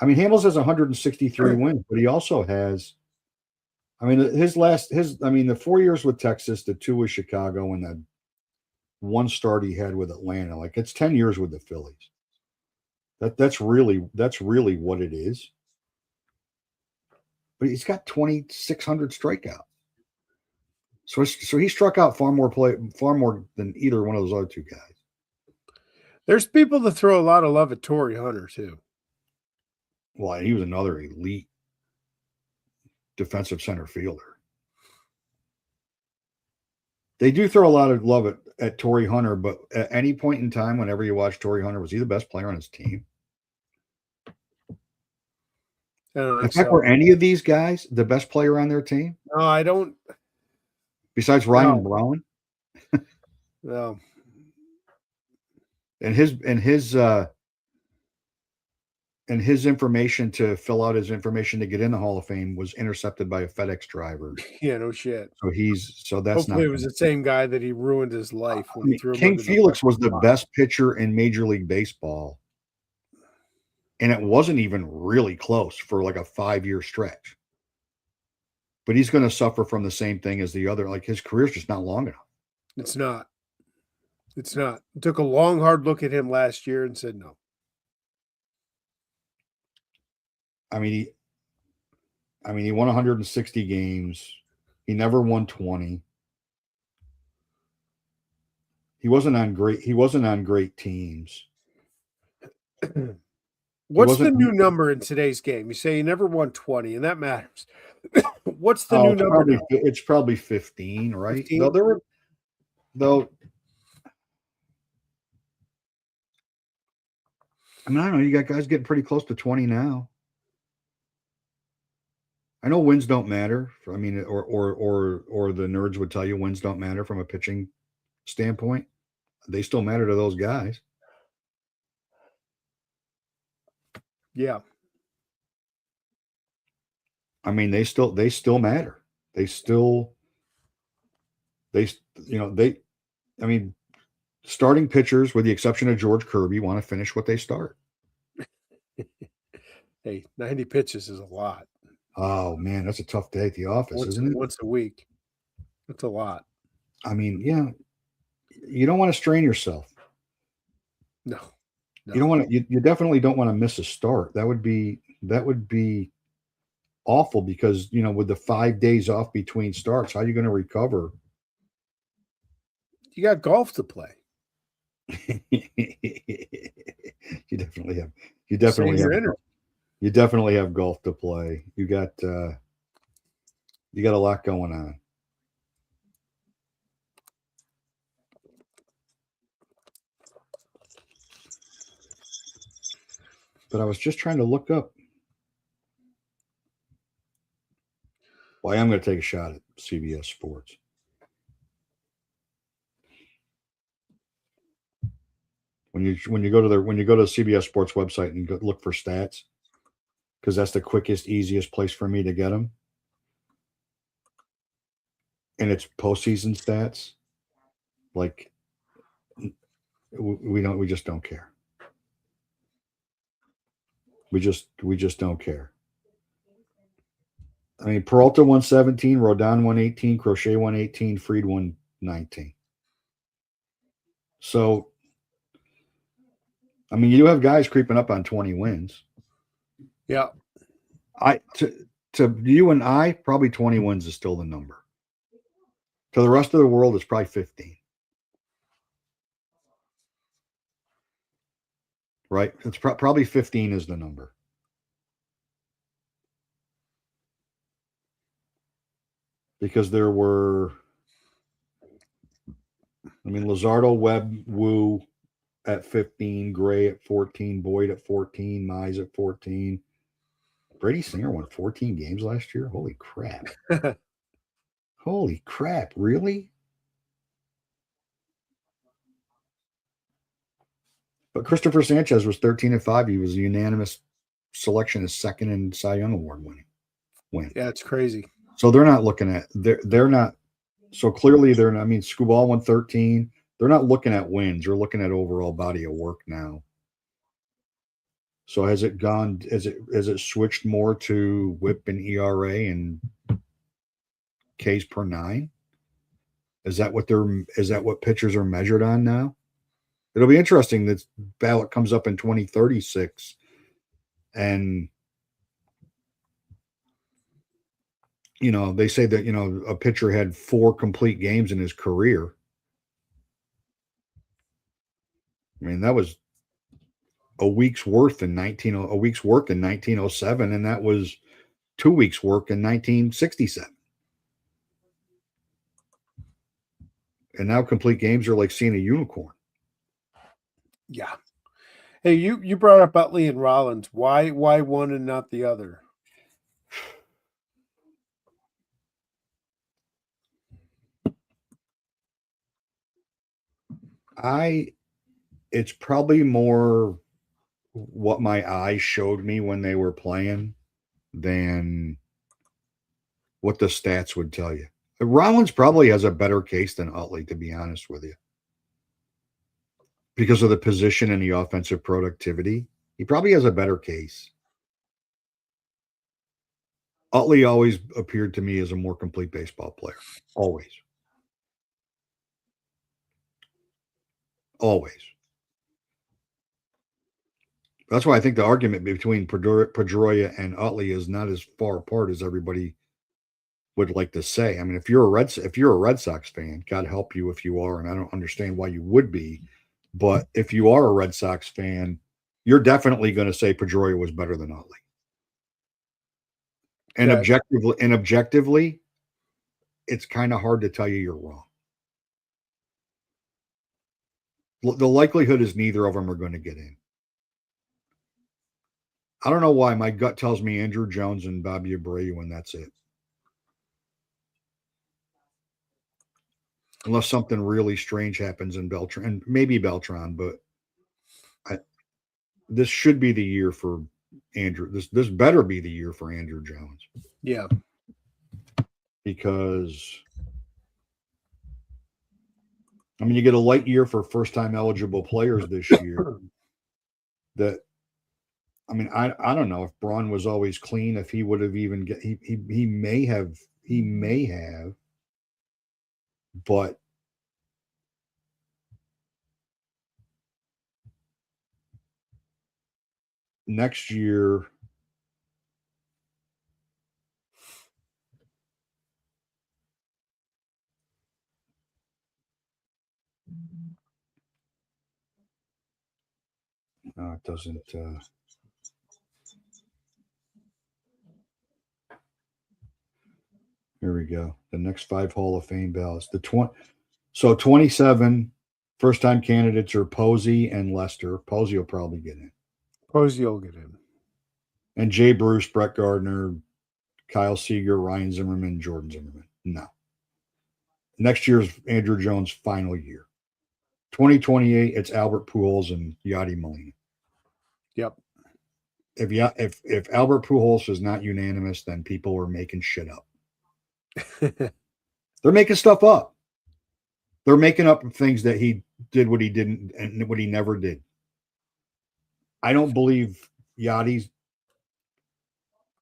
I mean, Hamels has 163 wins, but he also has. I mean, the 4 years with Texas, the 2 with Chicago, and the 1 start he had with Atlanta. Like, it's 10 years with the Phillies. That's really what it is. But he's got 2,600 strikeouts. So he struck out far more than either one of those other 2 guys. There's people that throw a lot of love at Torrey Hunter too. Well, he was another elite defensive center fielder. They do throw a lot of love at Torrey Hunter, but at any point in time, whenever you watch Torrey Hunter, was he the best player on his team? In fact, were any of these guys the best player on their team? No, I don't. Besides Ryan Braun? No. And his information to fill out his information to get in the Hall of Fame was intercepted by a FedEx driver. Yeah, no shit. So that's hopefully it was the same guy that he ruined his life. King Felix was the best pitcher in Major League Baseball. And it wasn't even really close for like a 5-year stretch. But he's going to suffer from the same thing as the other. Like, his career's just not long enough. It's not. Took a long, hard look at him last year and said no. I mean, he won 160 games. He never won 20. He wasn't on great teams. What's the new number in today's game? You say he never won 20, and that matters. What's the new number? It's probably 15, right? 15? I mean, I don't know. You got guys getting pretty close to 20 now. I know wins don't matter. I mean, or the nerds would tell you wins don't matter from a pitching standpoint. They still matter to those guys. Yeah. I mean, they still matter. I mean, starting pitchers, with the exception of George Kirby, want to finish what they start. Hey, 90 pitches is a lot. Oh man, that's a tough day at the office, isn't it? Once a week. That's a lot. I mean, yeah. You don't want to strain yourself. No. You don't want to. You definitely don't want to miss a start. That would be awful because, with the 5 days off between starts, how are you going to recover? You got golf to play. You definitely have. You definitely have golf to play. You got a lot going on. But I was just trying to look up. Well, I am going to take a shot at CBS Sports. When you go to the CBS Sports website and go look for stats, because that's the quickest, easiest place for me to get them. And it's postseason stats. Like we just don't care. We just don't care. I mean, Peralta 117, Rodon 118, Crochet 118, Fried 119. So, I mean, you do have guys creeping up on 20 wins. Yeah. To you and I, probably 20 wins is still the number. To the rest of the world, it's probably 15. Right? It's probably 15 is the number. Because there were, I mean, Luzardo, Webb, Wu at 15, Gray at 14, Boyd at 14, Mize at 14. Brady Singer won 14 games last year. Holy crap. Holy crap. Really? But Christopher Sanchez was 13-5. He was a unanimous selection as second in Cy Young Award win. Yeah, it's crazy. So they're not looking at they're not. So clearly they're not. I mean, Scuball won 13. They're not looking at wins. They're looking at overall body of work now. So has it gone? Has it switched more to WHIP and ERA and Ks per 9? Is that what pitchers are measured on now? It'll be interesting. This ballot comes up in 2036, and they say that a pitcher had 4 complete games in his career. I mean, that was a week's work in 1907, and that was 2 weeks' work in 1967. And now complete games are like seeing a unicorn. Yeah. Hey, you brought up Utley and Rollins. Why one and not the other? It's probably more what my eyes showed me when they were playing than what the stats would tell you. Rollins probably has a better case than Utley, to be honest with you. Because of the position and the offensive productivity, he probably has a better case. Utley always appeared to me as a more complete baseball player. Always. That's why I think the argument between Pedroia and Utley is not as far apart as everybody would like to say. I mean, if you're a Red Sox fan, God help you if you are, and I don't understand why you would be, but if you are a Red Sox fan, you're definitely going to say Pedroia was better than Utley. And objectively, it's kind of hard to tell you you're wrong. The likelihood is neither of them are going to get in. I don't know why. My gut tells me Andrew Jones and Bobby Abreu, and that's it. Unless something really strange happens in Beltran, and maybe Beltran, but this should be the year for Andrew. This better be the year for Andrew Jones. Yeah. Because, I mean, you get a light year for first-time eligible players this year. That, I mean, I don't know if Braun was always clean, if he would have even he may have, but next year, it doesn't. Here we go. The next 5 Hall of Fame ballots. 27 first-time candidates are Posey and Lester. Posey will probably get in. Posey will get in. And Jay Bruce, Brett Gardner, Kyle Seager, Ryan Zimmerman, Jordan Zimmerman. No. Next year's Andrew Jones' final year. 2028, it's Albert Pujols and Yadi Molina. Yep. If Albert Pujols is not unanimous, then people are making shit up. They're making stuff up. They're making up things that he did what he didn't and what he never did. I don't believe Yadi's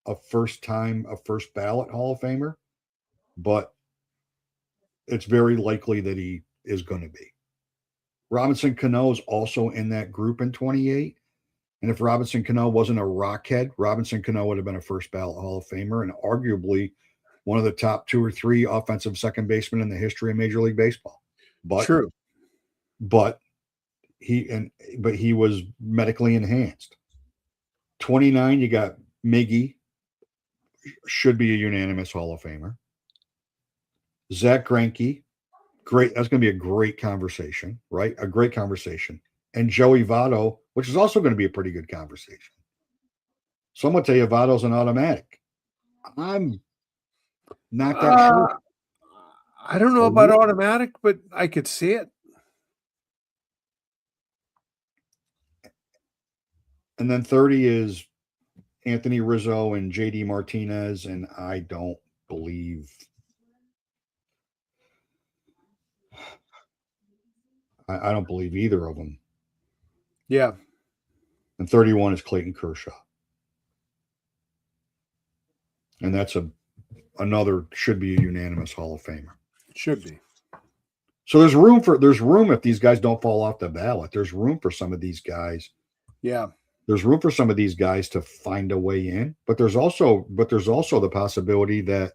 a first ballot Hall of Famer, but it's very likely that he is going to be. Robinson Cano is also in that group in 28. And if Robinson Cano wasn't a rockhead, Robinson Cano would have been a first ballot Hall of Famer and arguably one of the top 2 or 3 offensive second basemen in the history of Major League Baseball. But true. But he was medically enhanced. 29, you got Miggy, should be a unanimous Hall of Famer. Zach Greinke, great. That's going to be a great conversation, right? A great conversation. And Joey Votto, which is also going to be a pretty good conversation. So I'm going to tell you, Votto's an automatic. I'm not that sure. I don't know about automatic, but I could see it. And then 30 is Anthony Rizzo and JD Martinez, and I don't believe I don't believe either of them. Yeah. And 31 is Clayton Kershaw. And that's another should be a unanimous Hall of Famer. Should be. So there's room if these guys don't fall off the ballot. There's room for some of these guys. Yeah. There's room for some of these guys to find a way in, but there's also the possibility that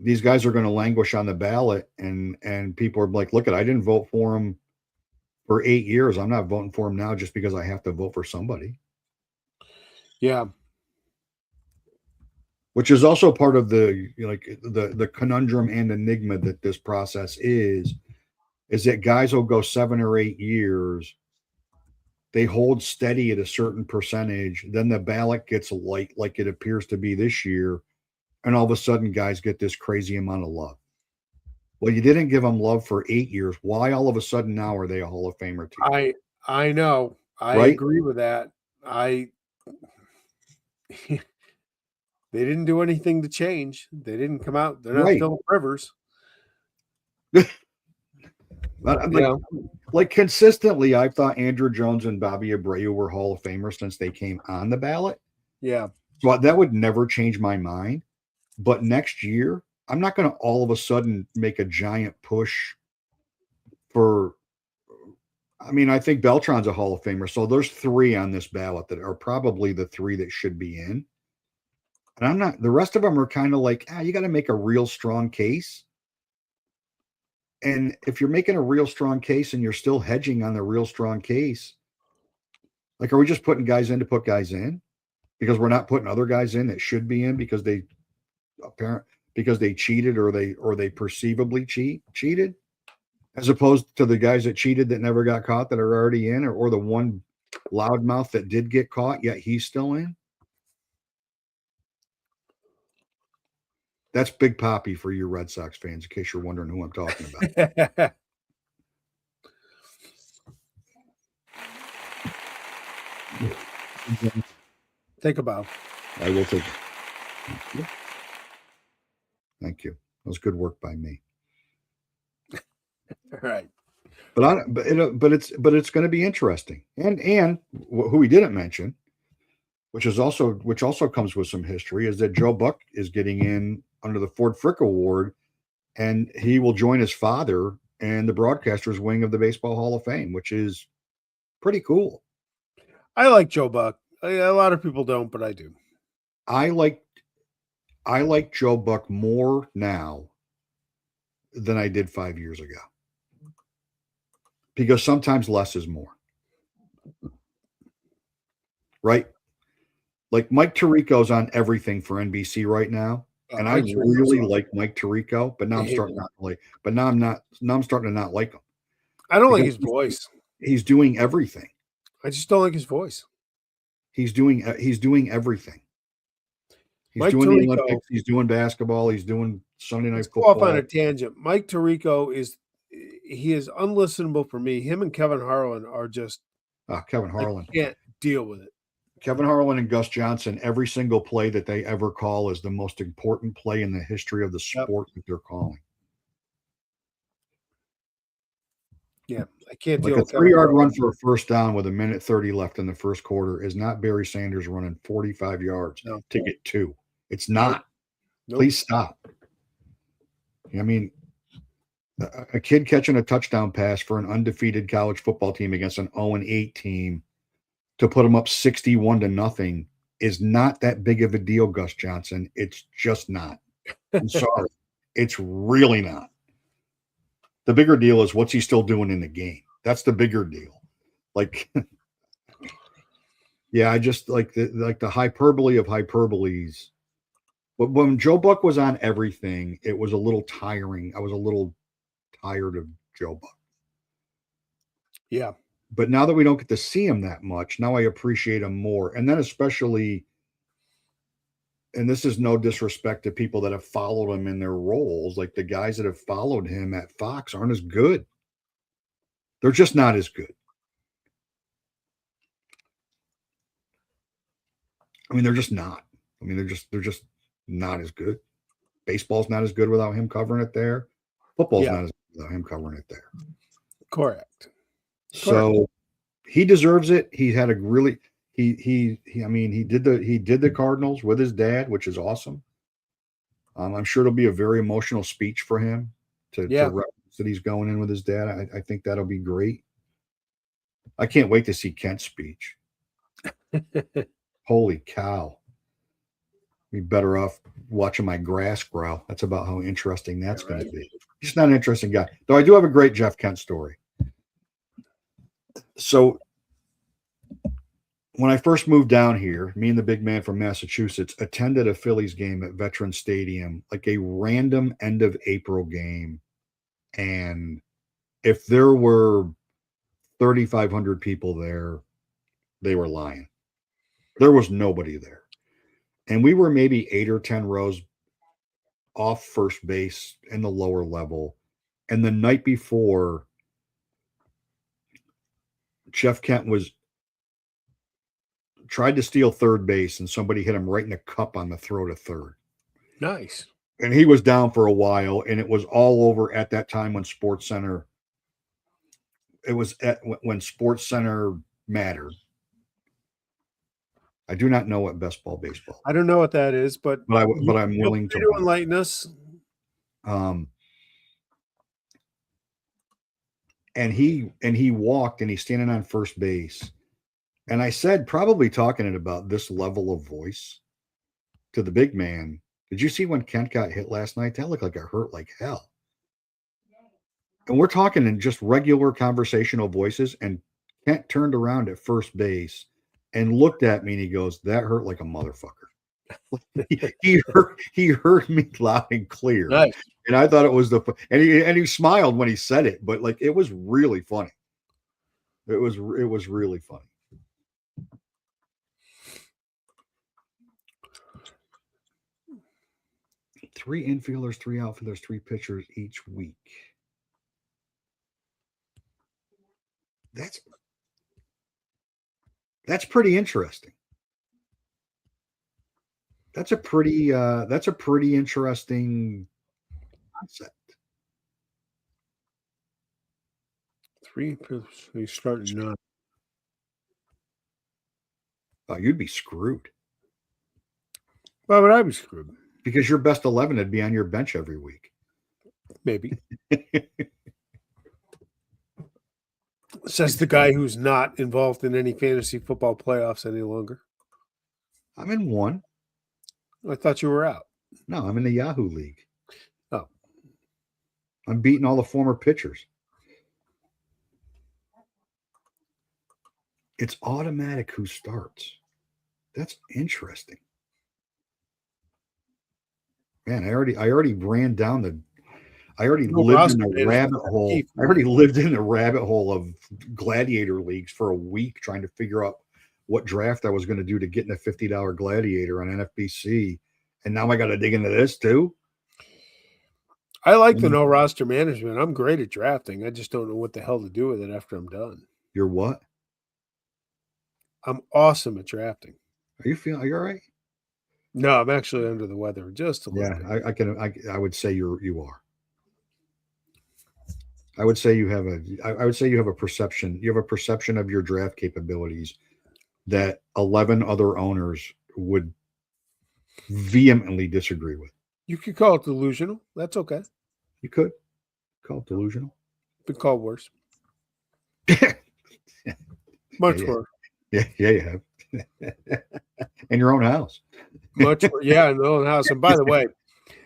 these guys are going to languish on the ballot and people are like, look, I didn't vote for him for 8 years. I'm not voting for him now just because I have to vote for somebody. Yeah. Which is also part of the conundrum and enigma that this process is that guys will go 7 or 8 years. They hold steady at a certain percentage. Then the ballot gets light, like it appears to be this year. And all of a sudden, guys get this crazy amount of love. Well, you didn't give them love for 8 years. Why all of a sudden now are they a Hall of Famer too? I know. I agree with that. They didn't do anything to change. They didn't come out. They're not Philip Rivers. Like consistently, I've thought Andrew Jones and Bobby Abreu were Hall of Famers since they came on the ballot. Yeah. So that would never change my mind. But next year, I'm not going to all of a sudden make a giant push for. I mean, I think Beltran's a Hall of Famer. So there's 3 on this ballot that are probably the 3 that should be in. And I'm not, the rest of them are kind of like, you got to make a real strong case. And if you're making a real strong case and you're still hedging on the real strong case, like, are we just putting guys in to put guys in? Because we're not putting other guys in that should be in because they cheated or they perceivably cheated, as opposed to the guys that cheated that never got caught that are already in, or the one loudmouth that did get caught yet he's still in. That's Big Papi for you Red Sox fans, in case you're wondering who I'm talking about. Think about. I will take it. Thank you. That was good work by me. All right. But it's going to be interesting. And who we didn't mention, which also comes with some history, is that Joe Buck is getting in under the Ford Frick Award, and he will join his father in the broadcasters wing of the Baseball Hall of Fame, which is pretty cool. I like Joe Buck. A lot of people don't, but I do. I like Joe Buck more now than I did 5 years ago, because sometimes less is more. Right? Like Mike Tirico's on everything for NBC right now. And I really like Mike Tirico, but now I'm starting not to like. But now I'm starting to not like him. I don't like his voice. He's doing everything. I just don't like his voice. He's doing everything. He's Mike doing the Tirico. Olympics. He's doing basketball. He's doing Sunday Let's night go off on football. a tangent. Mike Tirico is unlistenable for me. Him and Kevin Harlan are just Kevin Harlan. I can't deal with it. Kevin Harlan and Gus Johnson, every single play that they ever call is the most important play in the history of the sport that they're calling. Yeah, I can't Like deal a with 3-yard run for a first down with 1:30 left in the first quarter is not Barry Sanders running 45 yards to get 2. It's not. Nope. Please stop. I mean, a kid catching a touchdown pass for an undefeated college football team against an 0-8 team to put them up 61-0 is not that big of a deal, Gus Johnson. It's just not. I'm sorry. It's really not. The bigger deal is what's he still doing in the game. That's the bigger deal. Like, yeah, I just like the hyperbole of hyperboles. But when Joe Buck was on everything, it was a little tiring. I was a little tired of Joe Buck. Yeah. But now that we don't get to see him that much, now I appreciate him more. And then especially, and this is no disrespect to people that have followed him in their roles, like the guys that have followed him at Fox aren't as good. They're just not as good. I mean, they're just not. I mean, they're just not as good. Baseball's not as good without him covering it there. Football's not as good without him covering it there. Correct. So he deserves it. He had a really I mean, he did the Cardinals with his dad, which is awesome. I'm sure it'll be a very emotional speech for him to reference that he's going in with his dad. I think that'll be great. I can't wait to see Kent's speech. Holy cow. Be better off watching my grass grow. That's about how interesting that's going to be. He's not an interesting guy. Though I do have a great Jeff Kent story. So when I first moved down here, me and the big man from Massachusetts attended a Phillies game at Veterans Stadium, like a random end of April game. And if there were 3,500 people there, they were lying. There was nobody there. And we were maybe 8 or 10 rows off first base in the lower level. And the night before, Jeff Kent tried to steal third base, and somebody hit him right in the cup on the throw to third. Nice. And he was down for a while, and it was all over at that time when SportsCenter. It was when SportsCenter mattered. I do not know what best ball baseball. I don't know what that is, but I'm willing to enlighten us. And he walked, and he's standing on first base. And I said, probably talking at about this level of voice to the big man, did you see when Kent got hit last night? That looked like it hurt like hell. And we're talking in just regular conversational voices. And Kent turned around at first base and looked at me, and he goes, that hurt like a motherfucker. he heard me loud and clear. Nice. And I thought it was and he smiled when he said it, but like it was really funny. It was really funny. Three infielders, 3 outfielders, 3 pitchers each week. That's pretty interesting. That's a pretty interesting concept. 3 pitchers. He's starting 9. Oh, you'd be screwed. Why would I be screwed? Because your best 11 would be on your bench every week. Maybe. Says the guy who's not involved in any fantasy football playoffs any longer. I'm in one. I thought you were out. No, I'm in the Yahoo League. Oh. I'm beating all the former pitchers. It's automatic who starts. That's interesting. Man, I already ran down I already No lived in roster the management rabbit hole. key I for already me. lived in the rabbit hole of gladiator leagues for a week trying to figure out what draft I was going to do to get in a $50 gladiator on NFBC. And now I got to dig into this too. I like the no roster management. I'm great at drafting. I just don't know what the hell to do with it after I'm done. You're what? I'm awesome at drafting. Are you all right? No, I'm actually under the weather just a little Yeah, bit. I would say you are. I would say you have a perception. You have a perception of your draft capabilities that 11 other owners would vehemently disagree with. You could call it delusional. That's okay. You could call it delusional. Been called worse. Yeah, Much worse. Yeah, you have. In your own house. Much worse. Yeah, in the own house. And by the way,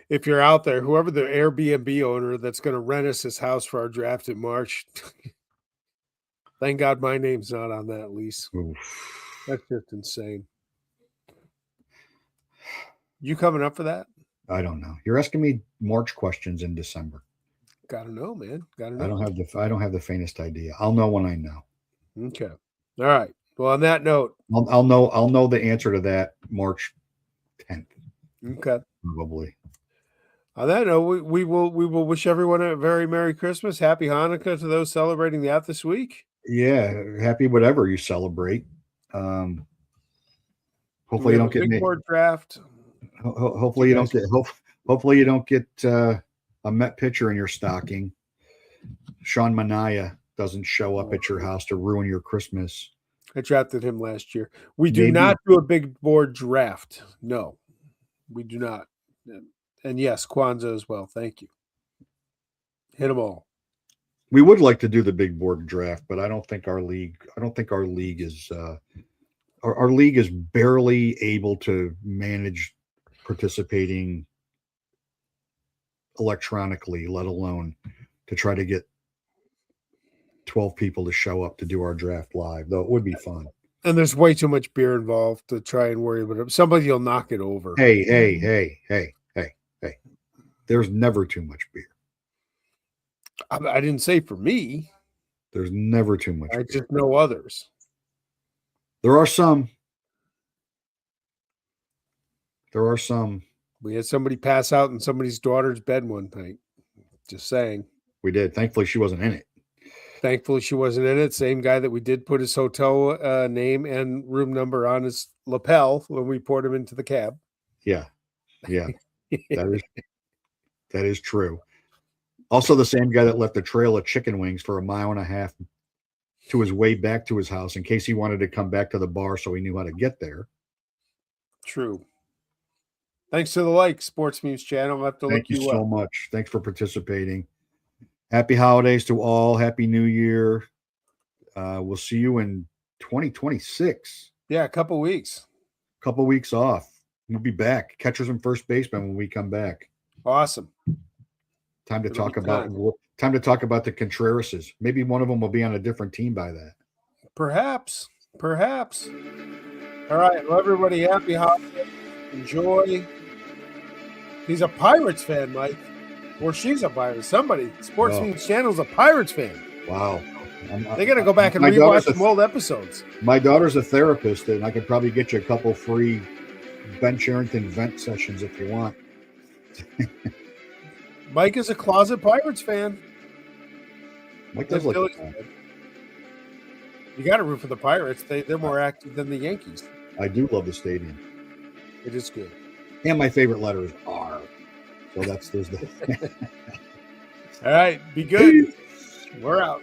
if you're out there, whoever the Airbnb owner that's going to rent us his house for our draft in March, thank God my name's not on that lease. Oof. That's just insane. You coming up for that? I don't know. You're asking me March questions in December. Gotta know, man. Gotta know. I don't have the faintest idea. I'll know when I know. Okay. All right. Well, on that note, I'll know the answer to that March 10th. Okay. Probably. On that note, we will wish everyone a very Merry Christmas, Happy Hanukkah to those celebrating that this week. Yeah, happy whatever you celebrate. Hopefully you don't get big board draft. Hopefully you don't get a Met pitcher in your stocking. Sean Manaea doesn't show up at your house to ruin your Christmas. I drafted him last year. We do not do a big board draft. No, we do not. And yes, Kwanzaa as well. Thank you. Hit them all. We would like to do the big board draft, but I don't think our league is our league is barely able to manage participating electronically, let alone to try to get 12 people to show up to do our draft live, though it would be fun. And there's way too much beer involved to try and worry about it. Somebody will knock it over. Hey. There's never too much beer. I didn't say for me. There's never too much beer. Just know others. There are some. We had somebody pass out in somebody's daughter's bed one night. Just saying. We did. Thankfully, she wasn't in it. Thankfully, she wasn't in it. Same guy that we did put his hotel name and room number on his lapel when we poured him into the cab. Yeah. That is true. Also, the same guy that left a trail of chicken wings for 1.5 miles to his way back to his house in case he wanted to come back to the bar so he knew how to get there. True. Thanks to the Sports Muse channel. I'll have to Thank you so much. Thanks for participating. Happy holidays to all. Happy New Year. We'll see you in 2026. Yeah, a couple weeks. Couple weeks off. We'll be back. Catchers and first baseman when we come back. Awesome. Time to talk about the Contrerases. Maybe one of them will be on a different team by that. Perhaps. All right. Well, everybody, happy holidays. Enjoy. He's a Pirates fan, Mike. Or she's a Pirates. Somebody. Sports Muse channel's a Pirates fan. Wow. They got to go back and rewatch some old episodes. My daughter's a therapist, and I could probably get you a couple free Ben Cherington vent sessions if you want. Mike is a closet Pirates fan. Mike does like you got to root for the Pirates. They're more active than the Yankees. I do love the stadium. It is good. And my favorite letter is R. So there's the. All right. Be good. We're out.